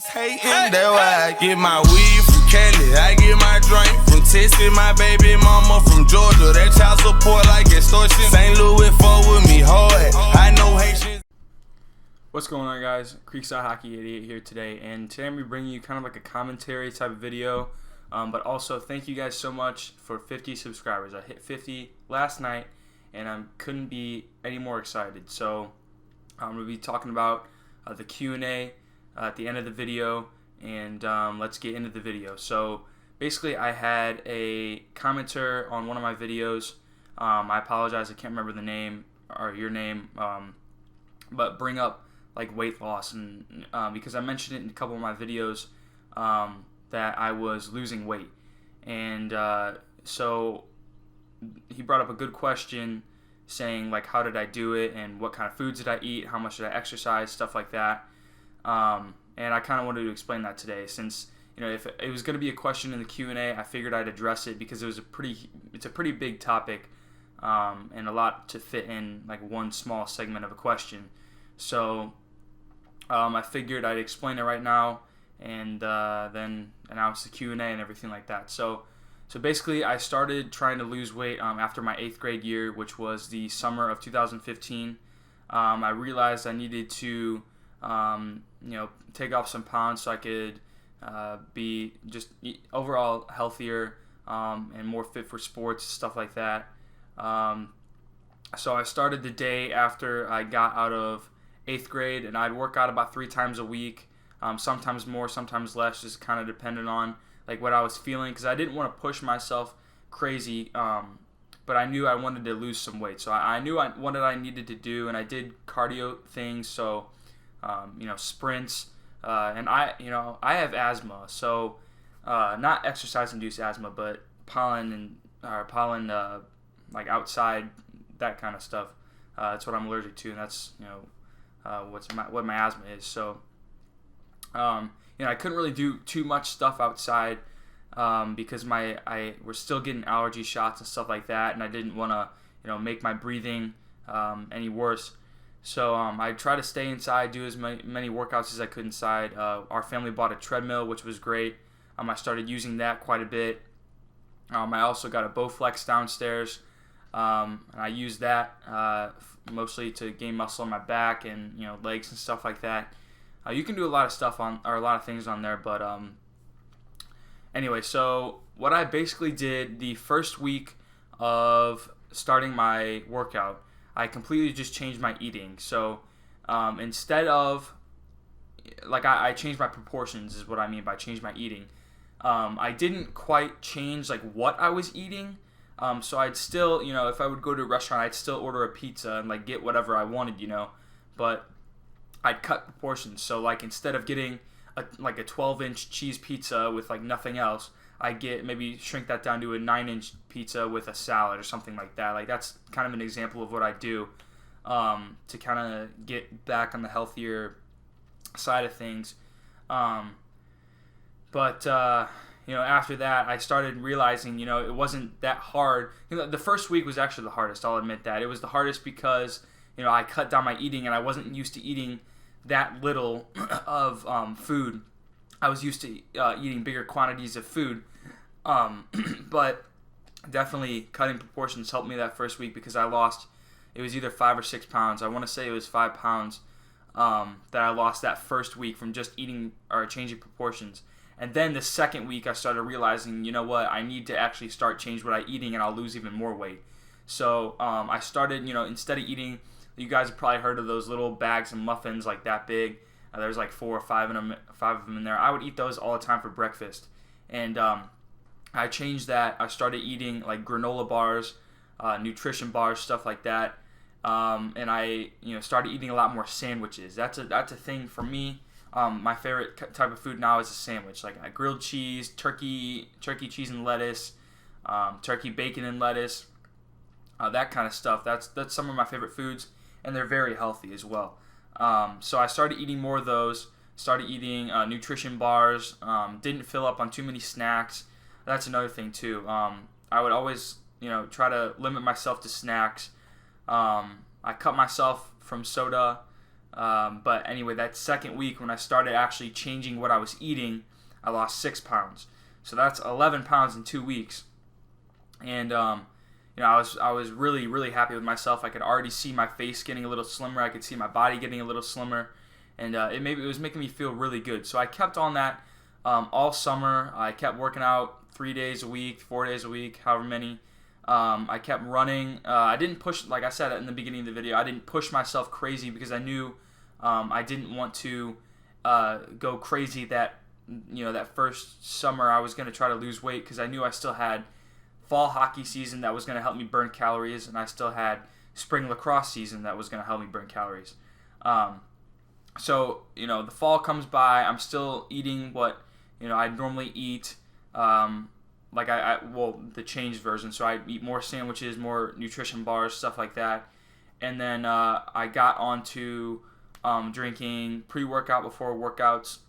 Hating, that's why I get my weed from Cali. I get my drink from Texas, my baby mama from Georgia. That child support like extortion. St. Louis fuck with me hard. I know Haitians. What's going on, guys? Creekside Hockey 88 here today, and today I'm bringing you kind of like a commentary type of video, but also thank you guys so much for 50 subscribers. I hit 50 last night, and I couldn't be any more excited. So I'm going to be talking about the Q&A at the end of the video, and let's get into the video. So basically, I had a commenter on one of my videos. I apologize, I can't remember the name or your name, but bring up like weight loss, and because I mentioned it in a couple of my videos that I was losing weight, and so he brought up a good question saying like, how did I do it, and what kind of foods did I eat, how much did I exercise, stuff like that. And I kind of wanted to explain that today, since if it was going to be a question in the Q&A, I figured I'd address it because it's a pretty big topic, and a lot to fit in like one small segment of a question. So I figured I'd explain it right now, and then announce the Q&A and everything like that. So basically, I started trying to lose weight after my 8th grade year, which was the summer of 2015. I realized I needed to take off some pounds so I could be just overall healthier and more fit for sports, stuff like that. So I started the day after I got out of 8th grade, and I'd work out about 3 times a week, sometimes more, sometimes less, just kind of depended on like what I was feeling, because I didn't want to push myself crazy, but I knew I wanted to lose some weight. So I knew what I needed to do, and I did cardio things, so sprints, and I have asthma, so not exercise-induced asthma, but pollen like outside, that kind of stuff. That's what I'm allergic to, and that's what my asthma is. So I couldn't really do too much stuff outside because we're still getting allergy shots and stuff like that, and I didn't want to make my breathing any worse. So I tried to stay inside, do as many workouts as I could inside. Our family bought a treadmill, which was great. I started using that quite a bit. I also got a Bowflex downstairs, and I used that mostly to gain muscle in my back and legs and stuff like that. You can do a lot of things on there, but anyway. So what I basically did the first week of starting my workout, I completely just changed my eating. So instead of I changed my proportions, is what I mean by change my eating. I didn't quite change like what I was eating. So I'd still, if I would go to a restaurant, I'd still order a pizza and like get whatever I wanted, but I'd cut proportions. So like instead of getting a 12-inch cheese pizza with like nothing else, I maybe shrink that down to a 9-inch pizza with a salad or something like that. Like that's kind of an example of what I do to kind of get back on the healthier side of things. But after that, I started realizing, it wasn't that hard. The first week was actually the hardest. I'll admit that. It was the hardest because, I cut down my eating, and I wasn't used to eating that little of food. I was used to eating bigger quantities of food. But definitely cutting proportions helped me that first week, because I lost, it was either 5 or 6 pounds. I want to say it was 5 pounds that I lost that first week from just eating or changing proportions. And then the second week, I started realizing, I need to actually start change what I'm eating, and I'll lose even more weight. So I started, instead of eating, you guys have probably heard of those little bags of muffins like that big. There's like 4 or 5 of them in there. I would eat those all the time for breakfast. And I changed that. I started eating like granola bars, nutrition bars, stuff like that. And I, started eating a lot more sandwiches. That's a thing for me. My favorite type of food now is a sandwich, like grilled cheese, turkey cheese and lettuce, turkey bacon and lettuce, that kind of stuff. That's some of my favorite foods, and they're very healthy as well. So I started eating more of those. Started eating nutrition bars. Didn't fill up on too many snacks. That's another thing too. I would always try to limit myself to snacks. I cut myself from soda. But anyway, that second week when I started actually changing what I was eating, I lost 6 pounds. So that's 11 pounds in 2 weeks. And I was really, really happy with myself. I could already see my face getting a little slimmer. I could see my body getting a little slimmer, and it was making me feel really good. So I kept on that all summer. I kept working out 3 days a week, 4 days a week, however many. I kept running. I didn't push, like I said in the beginning of the video, I didn't push myself crazy because I knew I didn't want to go crazy that first summer. I was going to try to lose weight because I knew I still had fall hockey season that was going to help me burn calories, and I still had spring lacrosse season that was going to help me burn calories. So the fall comes by. I'm still eating what I normally eat. The changed version. So I eat more sandwiches, more nutrition bars, stuff like that. And then I got onto drinking pre-workout before workouts.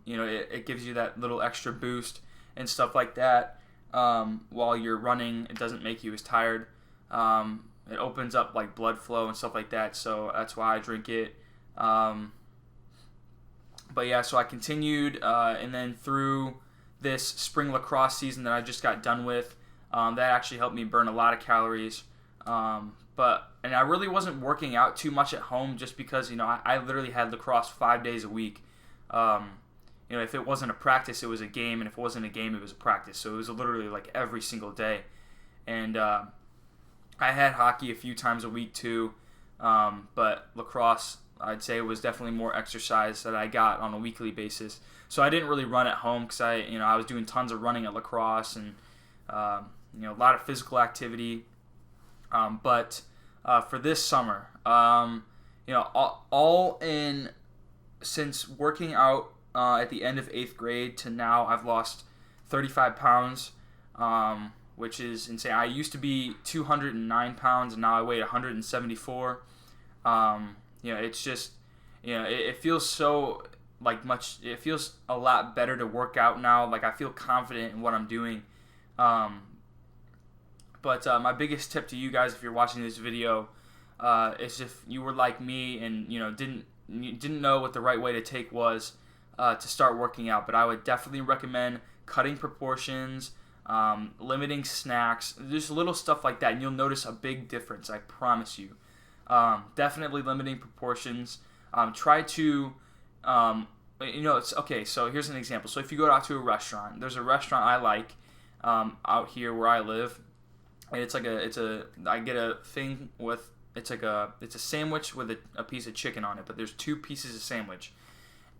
It gives you that little extra boost and stuff like that. While you're running, it doesn't make you as tired. It opens up like blood flow and stuff like that. So that's why I drink it. So I continued, and then through this spring lacrosse season that I just got done with, that actually helped me burn a lot of calories. And I really wasn't working out too much at home just because, I literally had lacrosse 5 days a week. If it wasn't a practice, it was a game, and if it wasn't a game, it was a practice. So it was literally like every single day. And I had hockey a few times a week too, but lacrosse, I'd say, was definitely more exercise that I got on a weekly basis. So I didn't really run at home because I was doing tons of running at lacrosse and a lot of physical activity. But for this summer, all in, since working out at the end of 8th grade to now, I've lost 35 pounds, which is insane. I used to be 209 pounds, and now I weigh 174. It's just, it feels so it feels a lot better to work out now. Like, I feel confident in what I'm doing. But my biggest tip to you guys, if you're watching this video, is if you were like me and, didn't know what the right way to take was, to start working out. But I would definitely recommend cutting proportions, limiting snacks, just little stuff like that, and you'll notice a big difference, I promise you. Definitely limiting proportions. Try to, it's okay. So here's an example. So if you go out to a restaurant, there's a restaurant I like out here where I live, and I get a thing with, it's a sandwich with a piece of chicken on it, but there's 2 pieces of sandwich,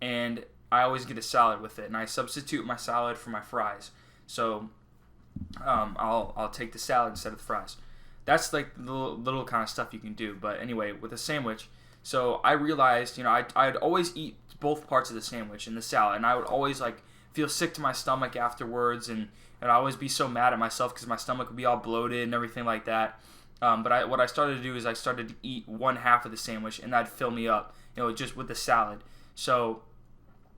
and I always get a salad with it, and I substitute my salad for my fries. So I'll take the salad instead of the fries. That's like the little kind of stuff you can do. But anyway, with a sandwich, so I realized, I'd always eat both parts of the sandwich and the salad, and I would always feel sick to my stomach afterwards, and I'd always be so mad at myself because my stomach would be all bloated and everything like that. But what I started to do is I started to eat one half of the sandwich, and that'd fill me up, just with the salad. So,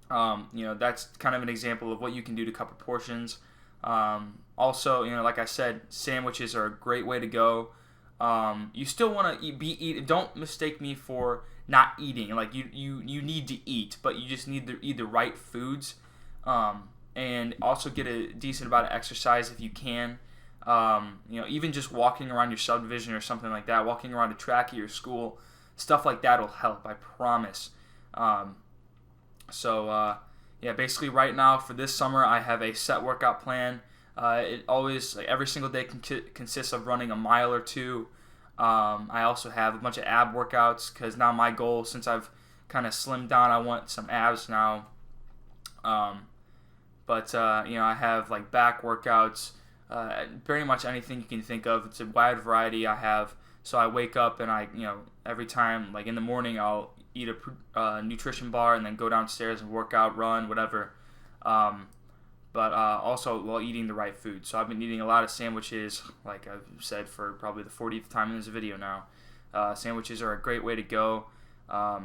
that's kind of an example of what you can do to cut proportions. Also, like I said, sandwiches are a great way to go. You still want to eat. Don't mistake me for not eating. Like, you need to eat, but you just need to eat the right foods. And also get a decent amount of exercise if you can. Even just walking around your subdivision or something like that, walking around a track at your school, stuff like that will help, I promise. Basically right now for this summer, I have a set workout plan. It always, every single day consists of running a mile or 2. I also have a bunch of ab workouts because now my goal, since I've kind of slimmed down, I want some abs now. I have back workouts, pretty much anything you can think of. It's a wide variety I have. So I wake up and every time, in the morning, I'll eat a nutrition bar and then go downstairs and work out, run, whatever. Also while eating the right food. So I've been eating a lot of sandwiches, like I've said for probably the 40th time in this video now. Sandwiches are a great way to go.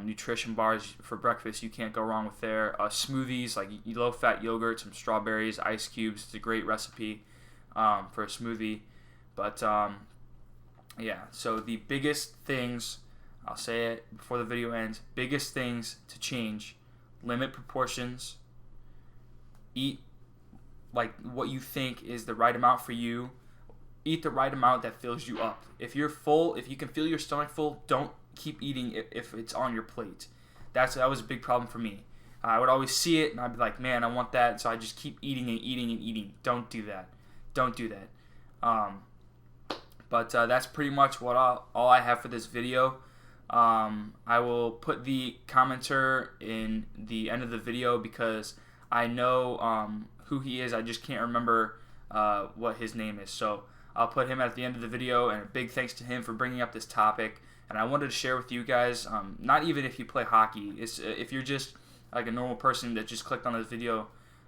Nutrition bars for breakfast, you can't go wrong with there. Smoothies, like low-fat yogurt, some strawberries, ice cubes. It's a great recipe for a smoothie. So the biggest things I'll say it before the video ends. Biggest things to change: limit portions, eat like what you think is the right amount for you, eat the right amount that fills you up. If you're full, if you can feel your stomach full, don't keep eating if it's on your plate. That was a big problem for me. I would always see it and I'd be like, man, I want that, so I just keep eating and eating and eating. Don't do that. Don't do that. But that's pretty much what all I have for this video. I will put the commenter in the end of the video because I know who he is. I just can't remember what his name is. So I'll put him at the end of the video, and a big thanks to him for bringing up this topic. And I wanted to share with you guys, not even if you play hockey, it's if you're just like a normal person that just clicked on this video,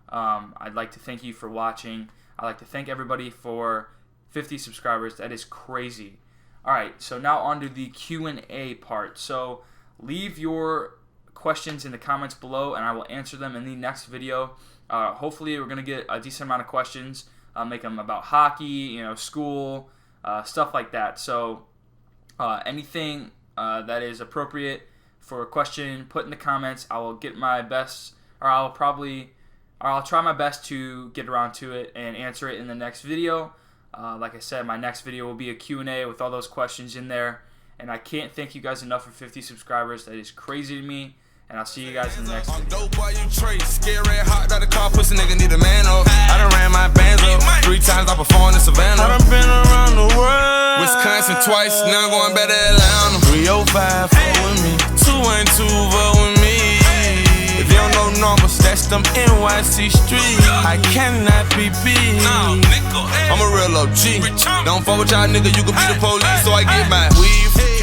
I'd like to thank you for watching. I'd like to thank everybody for 50 subscribers. That is crazy. Alright, so now on to the Q&A part. So leave your questions in the comments below and I will answer them in the next video. Hopefully we're going to get a decent amount of questions. I'll make them about hockey, school, stuff like that. So anything that is appropriate for a question, put in the comments. I will get my best, or I'll try my best to get around to it and answer it in the next video. Like I said, my next video will be a Q&A with all those questions in there. And I can't thank you guys enough for 50 subscribers. That is crazy to me. And I'll see you guys in the next video. Dope boy, you trade. Scary hot out the car, pussy nigga need a man up. I done ran my bands up 3 times. I performed in Savannah. I done been around the world. Wisconsin twice, now I'm going back to Atlanta. 305, fuck with me. 212, vote with me. If you don't know numbers, that's them NYC streets. I cannot be beat. I'm a real OG. Don't fuck with y'all nigga, you can be the police. So I get my weave.